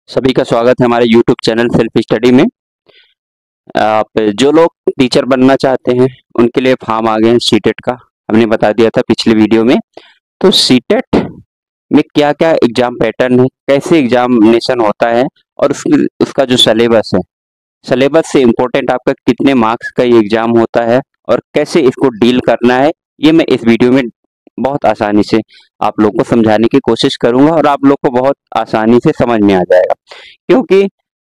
सभी का स्वागत है हमारे YouTube चैनल सेल्फ स्टडी में। आप जो लोग टीचर बनना चाहते हैं उनके लिए फॉर्म आ गए हैं सीटेट का। हमने बता दिया था पिछले वीडियो में। तो सीटेट में क्या क्या एग्जाम पैटर्न है, कैसे एग्जामिनेशन होता है और उसका जो सिलेबस है, सिलेबस से इम्पोर्टेंट आपका कितने मार्क्स का ये एग्जाम होता है और कैसे इसको डील करना है, ये मैं इस वीडियो में बहुत आसानी से आप लोग को समझाने की कोशिश करूंगा और आप लोग को बहुत आसानी से समझ में आ जाएगा। क्योंकि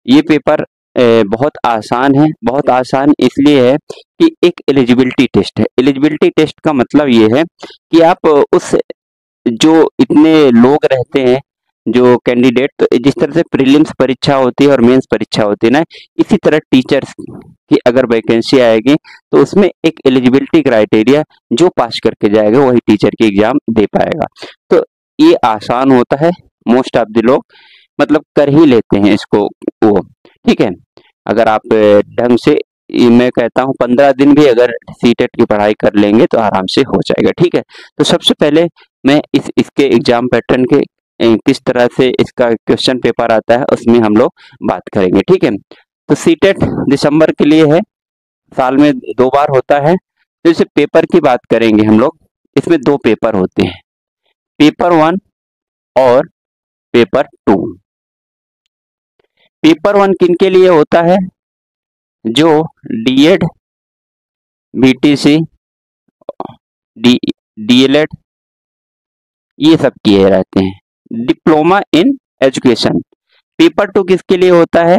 ये पेपर बहुत आसान है। बहुत आसान इसलिए है कि एक एलिजिबिलिटी टेस्ट है। एलिजिबिलिटी टेस्ट का मतलब ये है कि आप उस जो इतने लोग रहते हैं, जो कैंडिडेट, तो जिस तरह से प्रीलिम्स परीक्षा होती है और मेंस परीक्षा होती है ना, इसी तरह टीचर्स की अगर वैकेंसी आएगी तो उसमें एक एलिजिबिलिटी क्राइटेरिया, जो पास करके जाएगा वही टीचर की एग्जाम दे पाएगा। तो ये आसान होता है, मोस्ट ऑफ द लोग मतलब कर ही लेते हैं इसको वो। ठीक है, अगर आप ढंग से, मैं कहता हूँ 15 दिन भी अगर सीटेट की पढ़ाई कर लेंगे तो आराम से हो जाएगा। ठीक है, तो सबसे पहले मैं इसके एग्जाम पैटर्न के किस तरह से इसका क्वेश्चन पेपर आता है उसमें हम लोग बात करेंगे। ठीक है, तो सीटेट दिसंबर के लिए है, साल में 2 बार होता है। तो इसे पेपर की बात करेंगे हम लोग। इसमें 2 पेपर होते हैं, पेपर 1 और पेपर 2। पेपर 1 किन के लिए होता है? जो डीएड, बीटीसी, डीएलएड ये सब किए रहते हैं, डिप्लोमा इन एजुकेशन। पेपर 2 किसके लिए होता है?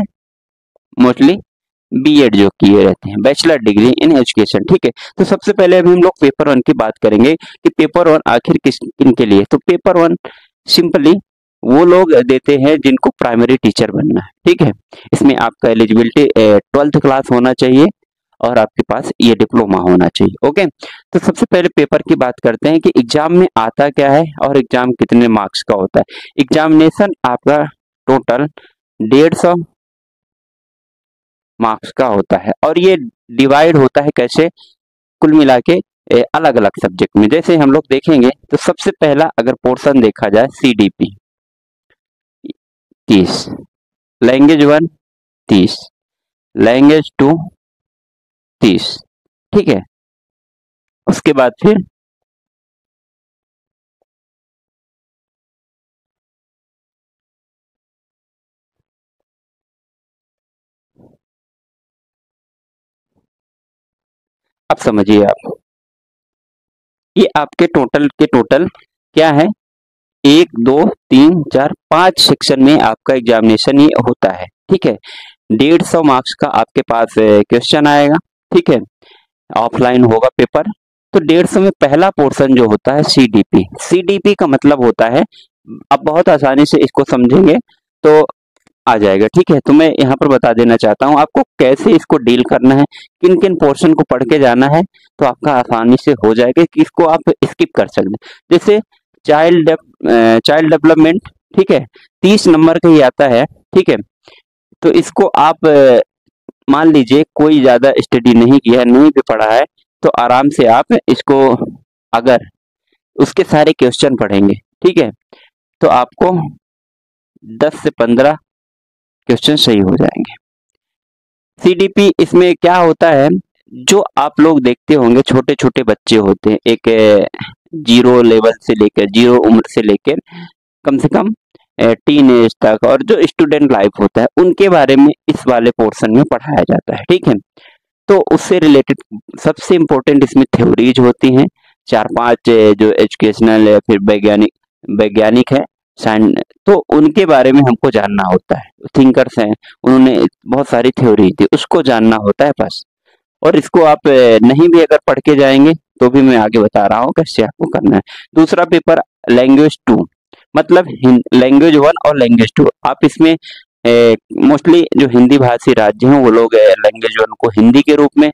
मोस्टली बीएड जो किए रहते हैं, बैचलर डिग्री इन एजुकेशन। ठीक है, तो सबसे पहले अभी हम लोग पेपर 1 की बात करेंगे कि पेपर 1 आखिर किन के लिए। तो पेपर 1 सिंपली वो लोग देते हैं जिनको प्राइमरी टीचर बनना है। ठीक है, इसमें आपका एलिजिबिलिटी 12th क्लास होना चाहिए और आपके पास ये डिप्लोमा होना चाहिए। ओके, तो सबसे पहले पेपर की बात करते हैं कि एग्जाम में आता क्या है और एग्जाम कितने मार्क्स का होता है। एग्जामिनेशन आपका टोटल 150 मार्क्स का होता है और ये डिवाइड होता है कैसे, कुल मिला के अलग अलग सब्जेक्ट में। जैसे हम लोग देखेंगे तो सबसे पहला अगर पोर्शन देखा जाए, सीडीपी 30, लैंग्वेज 1 30, लैंग्वेज 2 30। ठीक है, उसके बाद फिर अब समझिए आप, ये आपके टोटल के टोटल क्या है, 1 2 3 4 5 सेक्शन में आपका एग्जामिनेशन ये होता है। ठीक है, 150 मार्क्स का आपके पास क्वेश्चन आएगा। ठीक है, ऑफलाइन होगा पेपर। तो 150 में पहला पोर्शन जो होता है सीडीपी। सीडीपी का मतलब होता है, आप बहुत आसानी से इसको समझेंगे तो आ जाएगा। ठीक है, तो मैं यहाँ पर बता देना चाहता हूँ आपको कैसे इसको डील करना है, किन किन पोर्शन को पढ़ के जाना है, तो आपका आसानी से हो जाएगा कि इसको आप स्किप कर सकते हैं। जैसे चाइल्ड डेवलपमेंट, ठीक है, 30 नंबर का ही आता है। ठीक है, तो इसको आप मान लीजिए कोई ज्यादा स्टडी नहीं किया है, नहीं भी पढ़ा है, तो आराम से आप इसको, अगर उसके सारे क्वेश्चन पढ़ेंगे, ठीक है, तो आपको 10 से 15 क्वेश्चन सही हो जाएंगे। सीडीपी इसमें क्या होता है, जो आप लोग देखते होंगे छोटे छोटे बच्चे होते हैं, एक जीरो लेवल से लेकर, जीरो उम्र से लेकर कम से कम टीन एज तक, और जो स्टूडेंट लाइफ होता है उनके बारे में इस वाले पोर्शन में पढ़ाया जाता है। ठीक है, तो उससे रिलेटेड सबसे इम्पोर्टेंट इसमें थ्योरीज होती हैं, 4-5 जो एजुकेशनल या फिर वैज्ञानिक वैज्ञानिक है, साइंस, तो उनके बारे में हमको जानना होता है। थिंकर्स हैं, उन्होंने बहुत सारी थ्योरी थी, उसको जानना होता है बस। और इसको आप नहीं भी अगर पढ़ के जाएंगे तो भी मैं आगे बता रहा हूँ कैसे आपको करना है। दूसरा पेपर लैंग्वेज 2, मतलब लैंग्वेज 1 और लैंग्वेज 2। आप इसमें मोस्टली जो हिंदी भाषी राज्य हैं वो लोग लैंग्वेज 1 को हिंदी के रूप में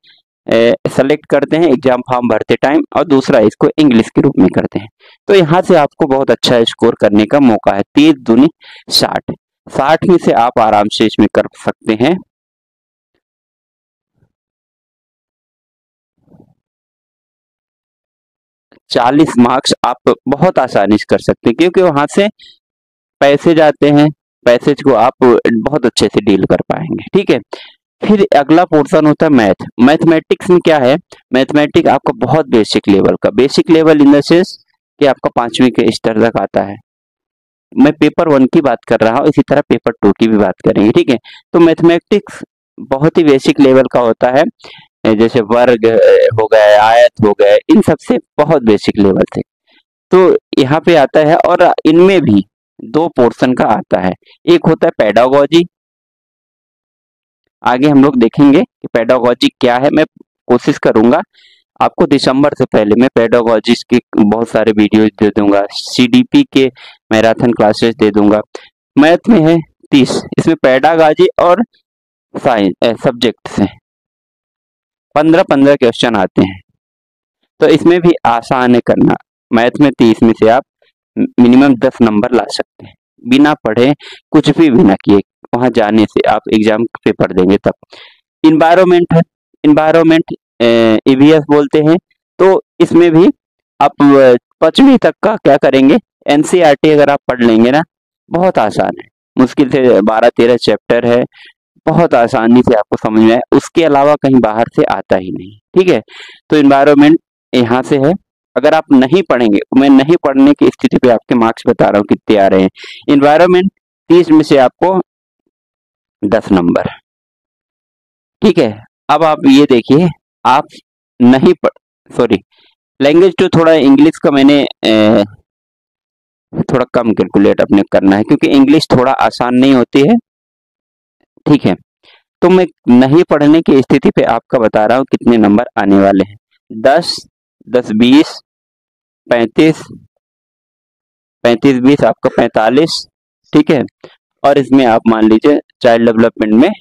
सेलेक्ट करते हैं एग्जाम फॉर्म भरते टाइम, और दूसरा इसको इंग्लिश के रूप में करते हैं। तो यहाँ से आपको बहुत अच्छा स्कोर करने का मौका है। 30 दूनी 60, 60 में से आप आराम से इसमें कर सकते हैं 40 मार्क्स। आप बहुत आसानी से कर सकते हैं क्योंकि वहां से पैसे जाते हैं, पैसेज को आप बहुत अच्छे से डील कर पाएंगे। ठीक है, फिर अगला पोर्शन होता है मैथ। मैथमेटिक्स में क्या है, मैथमेटिक्स आपका बहुत बेसिक लेवल का, basic level in the sense कि आपका 5वीं के स्तर तक आता है। मैं पेपर 1 की बात कर रहा हूँ, इसी तरह पेपर 2 की भी बात करेंगे। ठीक है, तो मैथमेटिक्स बहुत ही बेसिक लेवल का होता है, जैसे वर्ग हो गए, आयत हो गए, इन सब से बहुत बेसिक लेवल से। तो यहाँ पे आता है, और इनमें भी 2 पोर्शन का आता है। एक होता है पेडागोजी, आगे हम लोग देखेंगे कि पेडागोजी क्या है। मैं कोशिश करूंगा आपको दिसंबर से पहले मैं पेडागोजी के बहुत सारे वीडियोज दे दूंगा, सीडीपी के मैराथन क्लासेस दे दूंगा। मैथ में है 30, इसमें पेडागोजी और साइंस सब्जेक्ट से 15-15 क्वेश्चन आते हैं, तो इसमें भी आसान है करना। मैथ में 30 में से आप मिनिमम 10 नंबर ला सकते हैं, बिना पढ़े, कुछ भी बिना किए, वहां जाने से आप एग्जाम पेपर देंगे तब। इन्वायरमेंट है, इन्वायरमेंट ईवीएस बोलते हैं, तो इसमें भी आप 5वीं तक का क्या करेंगे, एनसीईआरटी अगर आप पढ़ लेंगे ना, बहुत आसान है, मुश्किल से 12-13 चैप्टर है, बहुत आसानी से आपको समझ में आए, उसके अलावा कहीं बाहर से आता ही नहीं। ठीक है, तो इन्वायरमेंट यहाँ से है। अगर आप नहीं पढ़ेंगे, मैं नहीं पढ़ने की स्थिति पे आपके मार्क्स बता रहा हूँ कितने आ रहे हैं। इन्वायरमेंट 30 में से आपको 10 नंबर। ठीक है, अब आप ये देखिए, आप नहीं पढ़ सॉरी लैंग्वेज तो थोड़ा इंग्लिश का मैंने थोड़ा कम कैलकुलेट अपने करना है, क्योंकि इंग्लिश थोड़ा आसान नहीं होती है। ठीक है, तो मैं नहीं पढ़ने की स्थिति पे आपका बता रहा हूँ कितने नंबर आने वाले हैं। 10, 10, 20, 35, 35-20 आपका 45। ठीक है, और इसमें आप मान लीजिए चाइल्ड डेवलपमेंट में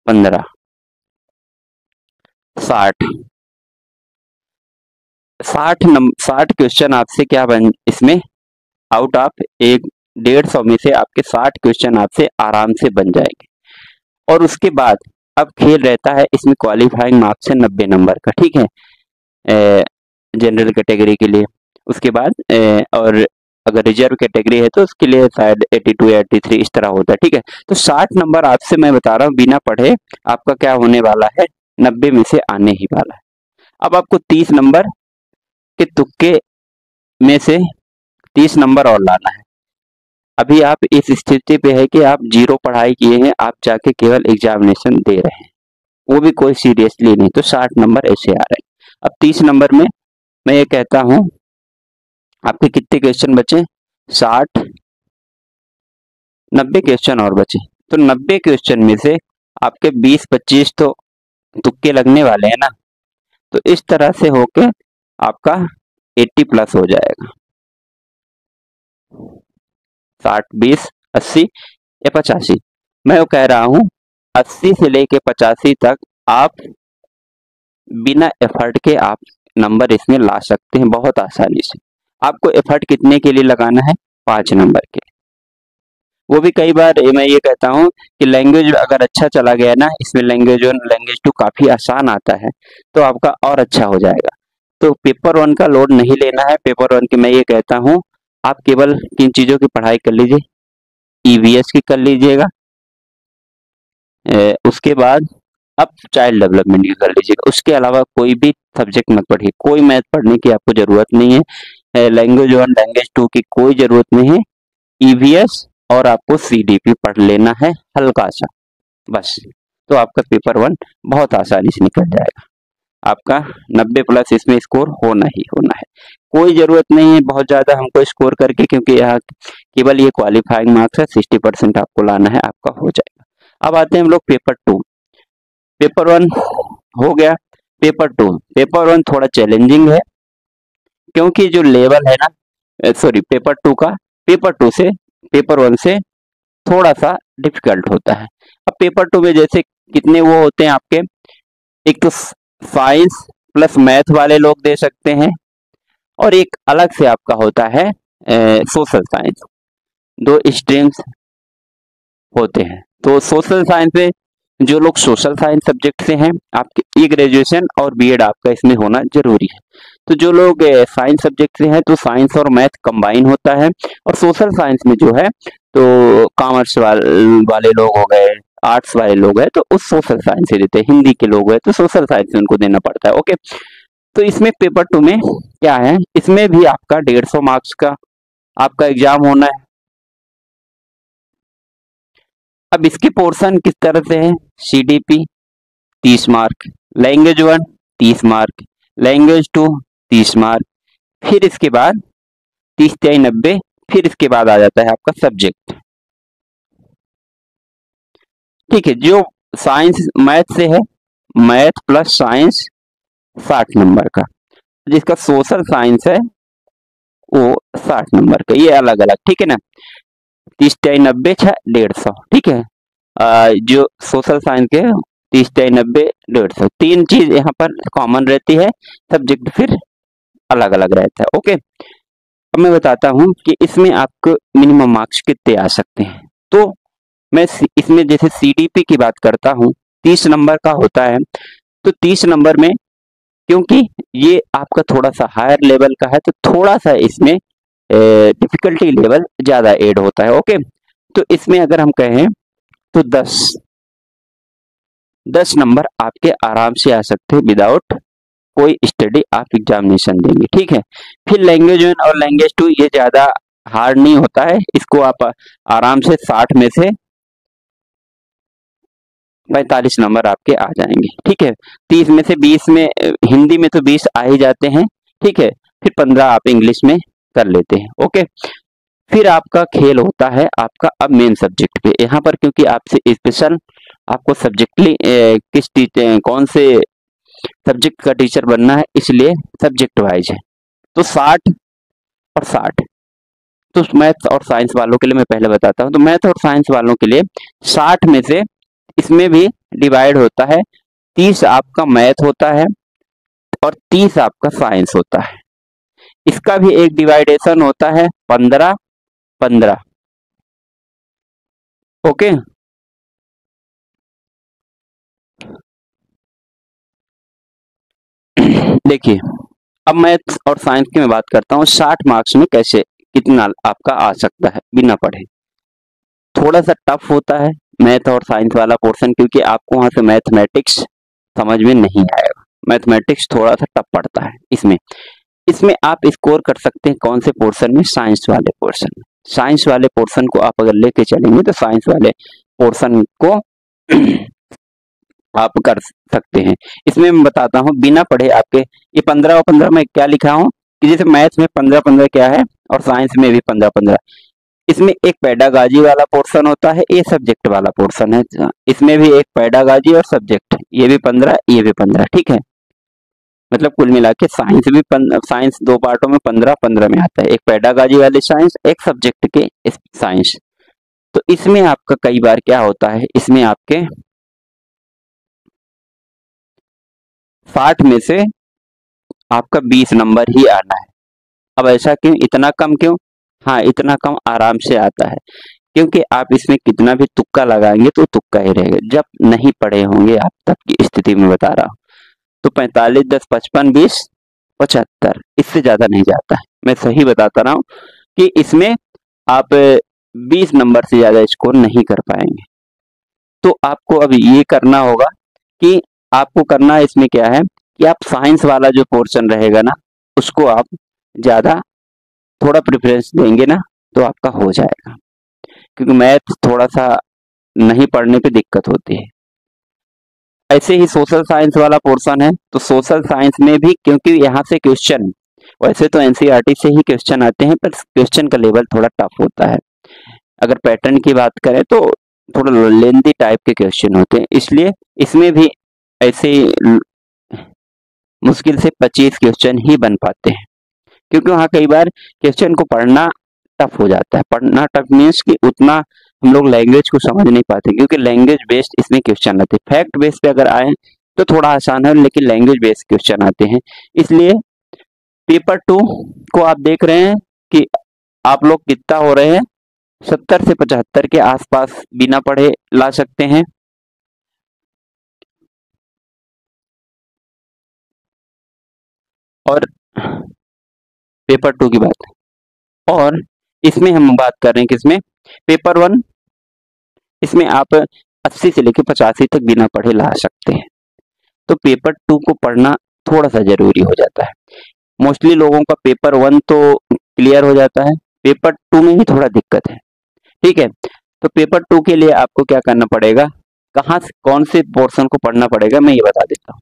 15, 60 क्वेश्चन आपसे क्या बन, इसमें आउट ऑफ 150 में से आपके 60 क्वेश्चन आपसे आराम से बन जाएंगे। और उसके बाद अब खेल रहता है इसमें क्वालिफाइंग मार्क्स है 90 नंबर का। ठीक है, जनरल कैटेगरी के लिए। उसके बाद और अगर रिजर्व कैटेगरी है तो उसके लिए शायद 82 या 83 इस तरह होता है। ठीक है, तो 60 नंबर आपसे मैं बता रहा हूँ बिना पढ़े आपका क्या होने वाला है, 90 में से आने ही वाला है। अब आपको 30 नंबर के तुक्के में से 30 नंबर और लाना है। अभी आप इस स्थिति पे है कि आप 0 पढ़ाई किए हैं, आप जाके केवल एग्जामिनेशन दे रहे हैं, वो भी कोई सीरियसली नहीं, तो 60 नंबर ऐसे आ रहे हैं। अब 30 नंबर में मैं ये कहता हूं आपके कितने क्वेश्चन बचे, 60, 90 क्वेश्चन और बचे, तो 90 क्वेश्चन में से आपके 20-25 तो तुक्के लगने वाले हैं ना, तो इस तरह से होके आपका 80 प्लस हो जाएगा। 60, 20, 80 या 85, मैं वो कह रहा हूं 80 से लेके 85 तक आप बिना एफर्ट के आप नंबर इसमें ला सकते हैं बहुत आसानी से। आपको एफर्ट कितने के लिए लगाना है, 5 नंबर के। वो भी कई बार मैं ये कहता हूँ कि लैंग्वेज अगर अच्छा चला गया ना, इसमें लैंग्वेज 1, लैंग्वेज 2 काफी आसान आता है, तो आपका और अच्छा हो जाएगा। तो पेपर 1 का लोड नहीं लेना है। पेपर 1 की मैं ये कहता हूँ आप केवल 3 चीजों की पढ़ाई कर लीजिए, ईवीएस की कर लीजिएगा, उसके बाद अब चाइल्ड डेवलपमेंट की कर लीजिएगा, उसके अलावा कोई भी सब्जेक्ट मत पढ़िए, कोई मैथ पढ़ने की आपको जरूरत नहीं है, लैंग्वेज 1, लैंग्वेज 2 की कोई जरूरत नहीं है, ईवीएस और आपको सीडीपी पढ़ लेना है हल्का सा, बस। तो आपका पेपर 1 बहुत आसानी से निकल जाएगा, आपका 90 प्लस इसमें स्कोर होना ही होना है। कोई जरूरत नहीं है बहुत ज्यादा हमको स्कोर करके, क्योंकि यहाँ केवल ये क्वालिफाइंग मार्क्स है, 60% आपको लाना है, आपका हो जाएगा। अब आते हैं हम लोग पेपर 2। पेपर 1 हो गया, पेपर 2। पेपर 1 थोड़ा चैलेंजिंग है, क्योंकि जो लेवल है ना, सॉरी पेपर 2 का, पेपर 2 से पेपर 1 से थोड़ा सा डिफिकल्ट होता है। अब पेपर 2 में जैसे कितने वो होते हैं आपके, एक तो साइंस प्लस मैथ वाले लोग दे सकते हैं, और एक अलग से आपका होता है सोशल साइंस, 2 स्ट्रीम्स होते हैं। तो सोशल साइंस में जो लोग सोशल साइंस सब्जेक्ट से हैं, आपके ये ग्रेजुएशन और बीएड आपका इसमें होना जरूरी है। तो जो लोग साइंस सब्जेक्ट से हैं तो साइंस और मैथ कंबाइन होता है, और सोशल साइंस में जो है तो कॉमर्स वाले लोग हो गए, आर्ट्स वाले लोग हैं तो उस सोशल साइंस से देते हैं, हिंदी के लोग हैं तो सोशल साइंस से उनको देना पड़ता है। ओके, तो इसमें पेपर 2 में क्या है, इसमें भी आपका 150 मार्क्स का आपका एग्जाम होना है। अब इसके पोर्शन किस तरह से है, CDP 30 mark, language 1 30 mark, language 2 30 mark, फिर इसके बाद 30 तिहाई 90, फिर इसके बाद आ जाता है आपका सब्जेक्ट। ठीक है, जो साइंस मैथ से है, मैथ प्लस साइंस 60 नंबर का, जिसका सोशल साइंस है वो 60 नंबर का, ये अलग अलग। ठीक है ना, 30 तिहाई 90 150, ठीक है। जो सोशल साइंस के 30 तिहाई 90 150, तीन चीज यहाँ पर कॉमन रहती है, सब्जेक्ट फिर अलग अलग रहता है। ओके, अब मैं बताता हूँ कि इसमें आपको मिनिमम मार्क्स कितने आ सकते हैं। तो मैं इसमें जैसे CDP की बात करता हूँ, 30 नंबर का होता है, तो 30 नंबर में क्योंकि ये आपका थोड़ा सा हायर लेवल का है तो थोड़ा सा इसमें डिफिकल्टी लेवल ज्यादा ऐड होता है। ओके, तो इसमें अगर हम कहें तो 10 नंबर आपके आराम से आ सकते हैं विदाउट कोई स्टडी, आप एग्जामिनेशन देंगे। ठीक है, फिर लैंग्वेज 1 और लैंग्वेज 2 ये ज्यादा हार्ड नहीं होता है, इसको आप आराम से 60 में से 45 नंबर आपके आ जाएंगे। ठीक है, 30 में से 20 में हिंदी में तो 20 आ ही जाते हैं। ठीक है, फिर 15 आप इंग्लिश में कर लेते हैं। ओके, फिर आपका खेल होता है आपका अब मेन सब्जेक्ट पे। यहाँ पर क्योंकि आपसे स्पेशल आपको सब्जेक्टली कौन से सब्जेक्ट का टीचर बनना है, इसलिए सब्जेक्ट वाइज है। तो 60 और 60, तो मैथ और साइंस वालों के लिए मैं पहले बताता हूँ। तो मैथ और साइंस वालों के लिए 60 में से इसमें भी डिवाइड होता है, 30 आपका मैथ होता है और 30 आपका साइंस होता है। इसका भी एक डिवाइडेशन होता है 15-15। ओके, देखिए अब मैथ और साइंस की मैं बात करता हूँ, 60 मार्क्स में कैसे कितना आपका आ सकता है बिना पढ़े। थोड़ा सा टफ होता है मैथ और साइंस वाला पोर्शन, क्योंकि आपको वहां से मैथमेटिक्स समझ में नहीं आएगा, मैथमेटिक्स थोड़ा सा टफ पड़ता है इसमें। इसमें आप स्कोर कर सकते हैं कौन से पोर्शन में, साइंस वाले पोर्शन में। साइंस वाले पोर्शन को आप अगर लेके चलेंगे तो साइंस वाले पोर्शन को आप कर सकते हैं। इसमें मैं बताता हूँ बिना पढ़े आपके ये 15 और 15 में क्या लिखा हूँ कि जैसे मैथ्स में 15-15 क्या है और साइंस में भी 15-15। इसमें एक पेडागाजी वाला पोर्शन होता है, ये सब्जेक्ट वाला पोर्शन है, इसमें भी एक पेडागाजी और सब्जेक्ट, ये भी 15 ये भी 15। ठीक है, मतलब कुल मिला के साइंस भी साइंस दो पार्टों में 15-15 में आता है, एक पेडागाजी वाली साइंस, एक सब्जेक्ट के साइंस। तो इसमें आपका कई बार क्या होता है, इसमें आपके 60 में से आपका 20 नंबर ही आना है। अब ऐसा क्यों, इतना कम क्यों? हाँ, इतना कम आराम से आता है, क्योंकि आप इसमें कितना भी तुक्का लगाएंगे तो तुक्का ही रहेगा, जब नहीं पढ़े होंगे आप तब की स्थिति में बता रहा हूँ। तो 45 10 55 20 75, इससे ज्यादा नहीं जाता है। मैं सही बताता रहा हूँ कि इसमें आप 20 नंबर से ज्यादा स्कोर नहीं कर पाएंगे। तो आपको अब ये करना होगा कि आपको करना इसमें क्या है कि आप साइंस वाला जो पोर्शन रहेगा ना उसको आप ज्यादा थोड़ा प्रेफरेंस देंगे ना तो आपका हो जाएगा, क्योंकि मैथ थोड़ा सा नहीं पढ़ने पे दिक्कत होती है। ऐसे ही सोशल साइंस वाला पोर्शन है, तो सोशल साइंस में भी क्योंकि यहाँ से क्वेश्चन वैसे तो एनसीईआरटी से ही क्वेश्चन आते हैं, पर क्वेश्चन का लेवल थोड़ा टफ होता है। अगर पैटर्न की बात करें तो थोड़ा लेंथी टाइप के क्वेश्चन होते हैं, इसलिए इसमें भी ऐसे मुश्किल से 25 क्वेश्चन ही बन पाते हैं, क्योंकि वहाँ कई बार क्वेश्चन को पढ़ना टफ हो जाता है। पढ़ना टफ मीन्स कि उतना हम लोग लैंग्वेज को समझ नहीं पाते, क्योंकि लैंग्वेज बेस्ड इसमें क्वेश्चन आते हैं। फैक्ट बेस्ड पे अगर आए तो थोड़ा आसान है, लेकिन लैंग्वेज बेस्ड क्वेश्चन आते हैं। इसलिए पेपर 2 को आप देख रहे हैं कि आप लोग कितना हो रहे हैं, 70 से 75 के आसपास बिना पढ़े ला सकते हैं। और पेपर 2 की बात, और इसमें हम बात कर रहे हैं किसमें, पेपर 1, इसमें आप 80 से लेकर 85 तक बिना पढ़े ला सकते हैं। तो पेपर 2 को पढ़ना थोड़ा सा जरूरी हो जाता है। मोस्टली लोगों का पेपर 1 तो क्लियर हो जाता है, पेपर 2 में ही थोड़ा दिक्कत है। ठीक है, तो पेपर 2 के लिए आपको क्या करना पड़ेगा, कहाँ से कौन से पोर्शन को पढ़ना पड़ेगा, मैं ये बता देता हूँ।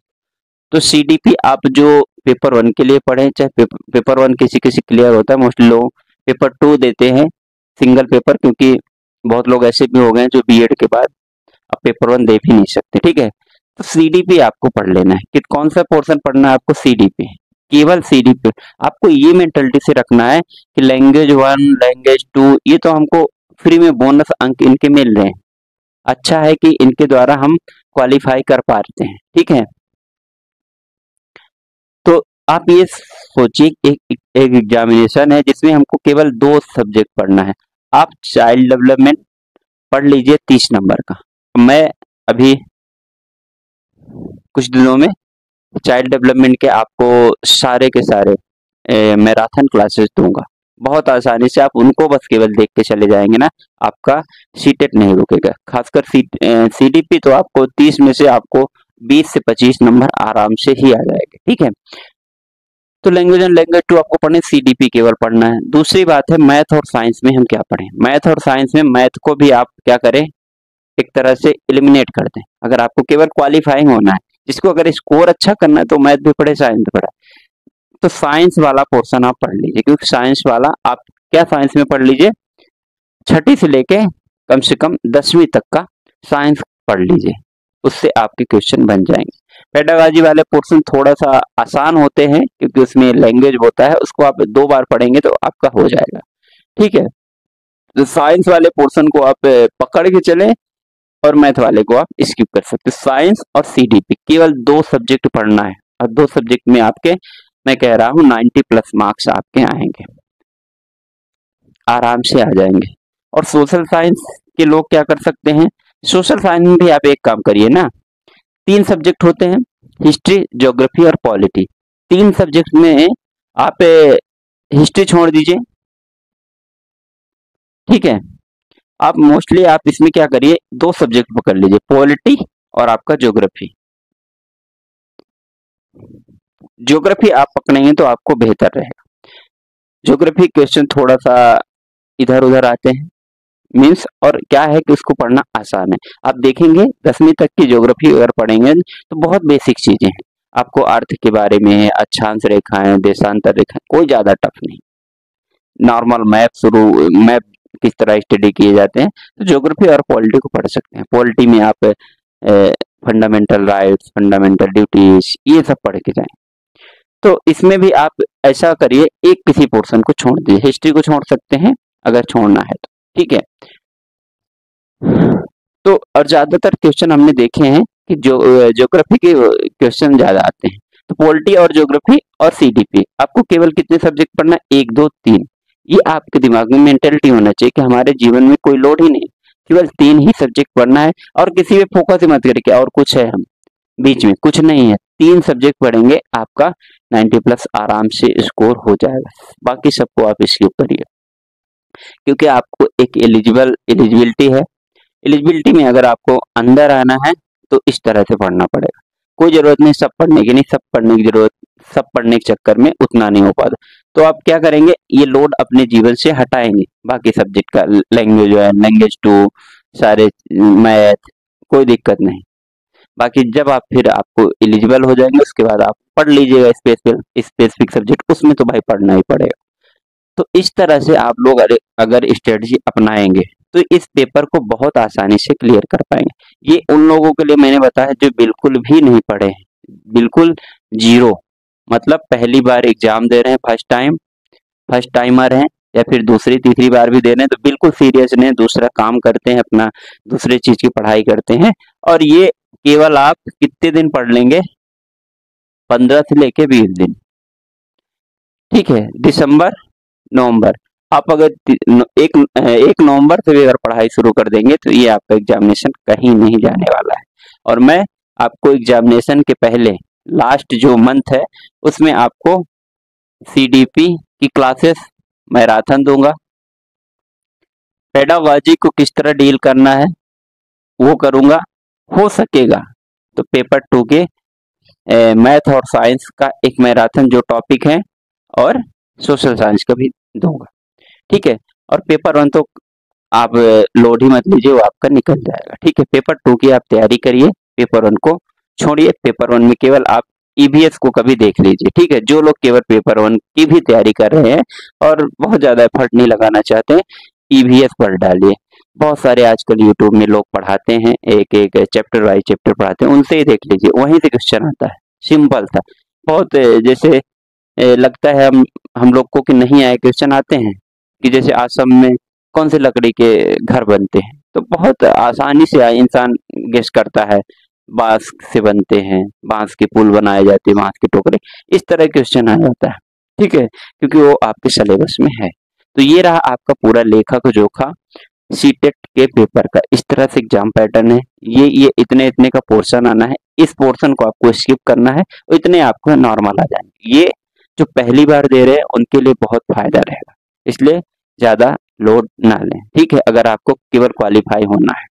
तो सीडीपी आप जो पेपर 1 के लिए पढ़े, चाहे पेपर 1 किसी किसी क्लियर होता है, मोस्टली लोग पेपर 2 देते हैं सिंगल पेपर, क्योंकि बहुत लोग ऐसे भी हो गए हैं जो बीएड के बाद अब पेपर 1 दे भी नहीं सकते। ठीक है, तो सीडीपी आपको पढ़ लेना है कि कौन सा पोर्शन पढ़ना है आपको, सीडीपी, केवल सीडीपी। आपको ये मेंटालिटी से रखना है कि लैंग्वेज 1, लैंग्वेज 2 ये तो हमको फ्री में बोनस अंक इनके मिल रहे हैं, अच्छा है कि इनके द्वारा हम क्वालिफाई कर पाते हैं। ठीक है, तो आप ये सोचिए एक एग्जामिनेशन है जिसमें हमको केवल 2 सब्जेक्ट पढ़ना है। आप चाइल्ड डेवलपमेंट पढ़ लीजिए 30 नंबर का, मैं अभी कुछ दिनों में चाइल्ड डेवलपमेंट के आपको सारे के सारे मैराथन क्लासेस दूंगा, बहुत आसानी से आप उनको बस केवल देख के चले जाएंगे ना, आपका सीटेट नहीं रुकेगा। खासकर सीडीपी तो आपको 30 में से आपको 20 से 25 नंबर आराम से ही आ जाएंगे। ठीक है, तो लैंग्वेज एंड लैंग्वेज 2 आपको पढ़ने, सीडीपी केवल पढ़ना है। दूसरी बात है मैथ और साइंस में हम क्या पढ़ें, मैथ और साइंस में मैथ को भी आप क्या करें, एक तरह से एलिमिनेट कर दें। अगर आपको केवल क्वालिफाइंग होना है, जिसको अगर स्कोर अच्छा करना है तो मैथ भी पढ़े, साइंस भी पढ़े, तो साइंस वाला पोर्शन आप पढ़ लीजिए, क्योंकि साइंस वाला आप क्या साइंस में पढ़ लीजिए, छठी से लेके कम से कम 10वीं तक का साइंस पढ़ लीजिए, उससे आपके क्वेश्चन बन जाएंगे। पेडागॉजी वाले पोर्शन थोड़ा सा आसान होते हैं क्योंकि उसमें लैंग्वेज होता है, उसको आप 2 बार पढ़ेंगे तो आपका हो जाएगा। ठीक है, तो साइंस वाले पोर्शन को आप पकड़ के चले और मैथ वाले को आप स्किप कर सकते। साइंस और सीडीपी केवल 2 सब्जेक्ट पढ़ना है, और 2 सब्जेक्ट में आपके, मैं कह रहा हूँ 90+ मार्क्स आपके आएंगे, आराम से आ जाएंगे। और सोशल साइंस के लोग क्या कर सकते हैं, सोशल साइंस में भी आप एक काम करिए ना, 3 सब्जेक्ट होते हैं, हिस्ट्री, ज्योग्राफी और पॉलिटी। 3 सब्जेक्ट में आप हिस्ट्री छोड़ दीजिए। ठीक है, आप मोस्टली आप इसमें क्या करिए, 2 सब्जेक्ट पकड़ लीजिए, पॉलिटी और आपका ज्योग्राफी। ज्योग्राफी आप पकड़ेंगे तो आपको बेहतर रहेगा। ज्योग्राफी क्वेश्चन थोड़ा सा इधर उधर आते हैं, मीन्स, और क्या है कि उसको पढ़ना आसान है। आप देखेंगे 10वीं तक की ज्योग्राफी अगर पढ़ेंगे तो बहुत बेसिक चीजें हैं, आपको अर्थ के बारे में, अक्षांश रेखाएं, देशांतर रेखाएं, कोई ज्यादा टफ नहीं। नॉर्मल मैप किस तरह स्टडी किए जाते हैं, तो ज्योग्राफी और पॉलिटी को पढ़ सकते हैं। पॉलिटी में आप फंडामेंटल राइट्स, फंडामेंटल ड्यूटीज, ये सब पढ़ के जाएं। तो इसमें भी आप ऐसा करिए, एक किसी पोर्शन को छोड़ दीजिए, हिस्ट्री को छोड़ सकते हैं अगर छोड़ना है तो। ठीक है, तो और ज्यादातर क्वेश्चन हमने देखे हैं कि जो ज्योग्राफी के क्वेश्चन ज्यादा आते हैं। तो पॉलिटी और ज्योग्राफी और सीडीपी आपको केवल कितने सब्जेक्ट पढ़ना, 1, 2, 3। ये आपके दिमाग में मेंटेलिटी होना चाहिए कि हमारे जीवन में कोई लोड ही नहीं, केवल 3 ही सब्जेक्ट पढ़ना है, और किसी पे फोकस ही मत करके और कुछ है हम बीच में कुछ नहीं है। 3 सब्जेक्ट पढ़ेंगे, आपका 90+ आराम से स्कोर हो जाएगा। बाकी सबको आप स्किप करिए, क्योंकि आपको एक एलिजिबिलिटी है। एलिजिबिलिटी में अगर आपको अंदर आना है तो इस तरह से पढ़ना पड़ेगा। कोई जरूरत नहीं सब पढ़ने की, नहीं सब पढ़ने की जरूरत, सब पढ़ने के चक्कर में उतना नहीं हो पाता। तो आप क्या करेंगे, ये लोड अपने जीवन से हटाएंगे, बाकी सब्जेक्ट का, लैंग्वेज 1, लैंग्वेज 2, सारे मैथ, कोई दिक्कत नहीं। बाकी जब आप फिर आपको एलिजिबल हो जाएंगे उसके बाद आप पढ़ लीजिएगा स्पेसिफिक सब्जेक्ट, उसमें तो भाई पढ़ना ही पड़ेगा। तो इस तरह से आप लोग अगर स्ट्रेटजी अपनाएंगे तो इस पेपर को बहुत आसानी से क्लियर कर पाएंगे। ये उन लोगों के लिए मैंने बताया जो बिल्कुल भी नहीं पढ़े हैं, बिल्कुल जीरो, मतलब पहली बार एग्जाम दे रहे हैं, फर्स्ट टाइमर हैं, या फिर दूसरी तीसरी बार भी दे रहे हैं, तो बिल्कुल सीरियस नहीं, दूसरा काम करते हैं अपना, दूसरे चीज की पढ़ाई करते हैं। और ये केवल आप कितने दिन पढ़ लेंगे, 15 से लेके 20 दिन। ठीक है, दिसंबर, नवंबर, आप अगर 1 नवंबर से भी अगर पढ़ाई शुरू कर देंगे तो ये आपका एग्जामिनेशन कहीं नहीं जाने वाला है। और मैं आपको एग्जामिनेशन के पहले लास्ट जो मंथ है उसमें आपको CDP की क्लासेस मैराथन दूंगा। पेडागोजी को किस तरह डील करना है वो करूंगा। हो सकेगा तो पेपर 2 के मैथ और साइंस का एक मैराथन जो टॉपिक है और सोशल साइंस का भी दूंगा। ठीक है, और पेपर 1 तो आप लोड ही मत लीजिए, वो आपका निकल जाएगा। ठीक है, पेपर 2 की आप तैयारी करिए, पेपर 1 को छोड़िए। पेपर 1 में केवल आप EVS को कभी देख लीजिए। ठीक है, जो लोग केवल पेपर 1 की भी तैयारी कर रहे हैं और बहुत ज्यादा एफर्ट नहीं लगाना चाहते, EVS पढ़ डालिए। बहुत सारे आजकल यूट्यूब में लोग पढ़ाते हैं, एक एक चैप्टर वाइज चैप्टर पढ़ाते हैं, उनसे ही देख लीजिए, वहीं से क्वेश्चन आता है। सिंपल था बहुत। जैसे लगता है हम लोग को कि नहीं आए, क्वेश्चन आते हैं कि जैसे असम में कौन से लकड़ी के घर बनते हैं, तो बहुत आसानी से इंसान गेस करता है, बांस से बनते हैं, बांस के पुल बनाए जाते हैं, बांस के टोकरे, इस तरह क्वेश्चन आ जाता है। ठीक है, क्योंकि वो आपके सिलेबस में है। तो ये रहा आपका पूरा लेखा का जोखा सीटेट के पेपर का। इस तरह से एग्जाम पैटर्न है। ये इतने इतने का पोर्शन आना है, इस पोर्शन को आपको स्किप करना है और इतने आपको नॉर्मल आ जाएंगे। ये जो पहली बार दे रहे हैं उनके लिए बहुत फायदा रहेगा, इसलिए ज्यादा लोड ना लें। ठीक है, अगर आपको केवल क्वालिफाई होना है,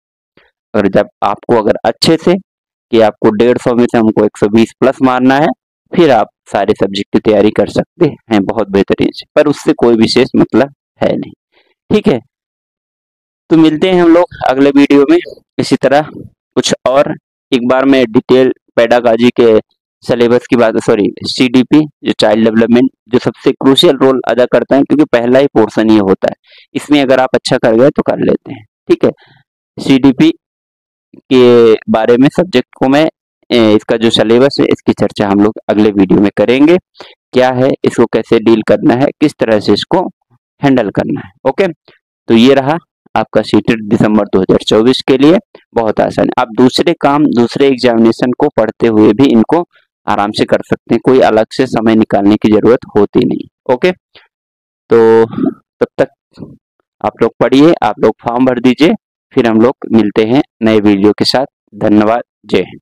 और जब आपको अगर अच्छे से कि आपको 150 में से हमको 120 प्लस मारना है, फिर आप सारे सब्जेक्ट की तैयारी कर सकते हैं बहुत बेहतरीन से, पर उससे कोई विशेष मतलब है नहीं। ठीक है, तो मिलते हैं हम लोग अगले वीडियो में इसी तरह कुछ और। एक बार मैं डिटेल पेडागोजी के सिलेबस की बात, सॉरी CDP जो चाइल्ड डेवलपमेंट, जो सबसे क्रूशियल रोल अदा करता है, क्योंकि पहला ही पोर्शन ये होता है, इसमें अगर आप अच्छा कर गए तो कर लेते हैं। ठीक है, CDP के बारे में सब्जेक्ट को मैं इसका जो सिलेबस है इसकी चर्चा हम लोग अगले वीडियो में करेंगे। क्या है, इसको कैसे डील करना है, किस तरह से इसको हैंडल करना है। ओके, तो ये रहा आपका सीटेट दिसंबर 2024 के लिए। बहुत आसान है, आप दूसरे काम दूसरे एग्जामिनेशन को पढ़ते हुए भी इनको आराम से कर सकते हैं, कोई अलग से समय निकालने की जरूरत होती नहीं। ओके, तो तब तक आप लोग पढ़िए, आप लोग फॉर्म भर दीजिए, फिर हम लोग मिलते हैं नए वीडियो के साथ। धन्यवाद, जय हिंद।